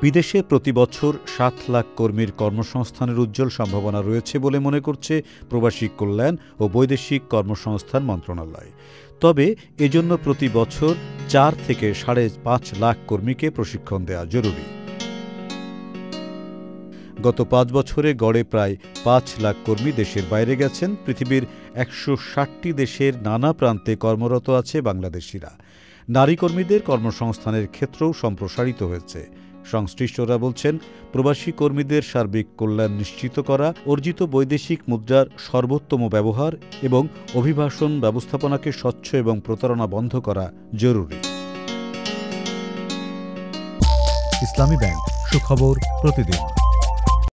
বিদেশে প্রতি বছর ৭ লাখ কর্মীর কর্মসংস্থানের উজ্জ্বল সম্ভাবনা রয়েছে বলে মনে করছে প্রবাসী কল্যাণ ও বৈদেশিক কর্মসংস্থান মন্ত্রণালয়। তবে এজন্য প্রতি বছর ৪ থেকে ৫.৫ লাখ কর্মীকে প্রশিক্ষণ দেওয়া জরুরি। গত ৫ বছরে গড়ে প্রায় ৫ লাখ কর্মী দেশের বাইরে গেছেন। পৃথিবীর ১৬০টি দেশের নানা প্রান্তে কর্মরত আছে বাংলাদেশিরা। নারী কর্মীদের কর্মসংস্থানের ক্ষেত্রেও সম্প্রসারিত হয়েছে। সংশ্লিষ্টরা বলছেন, প্রবাসী কর্মীদের সার্বিক কল্যাণ নিশ্চিত করা, অর্জিত বৈদেশিক মুদ্রার সর্বোত্তম ব্যবহার এবং অভিবাসন ব্যবস্থাপনাকে স্বচ্ছ এবং প্রতারণা বন্ধ করা জরুরি। ইসলামী ব্যাংক, সুখবর প্রতিদিন।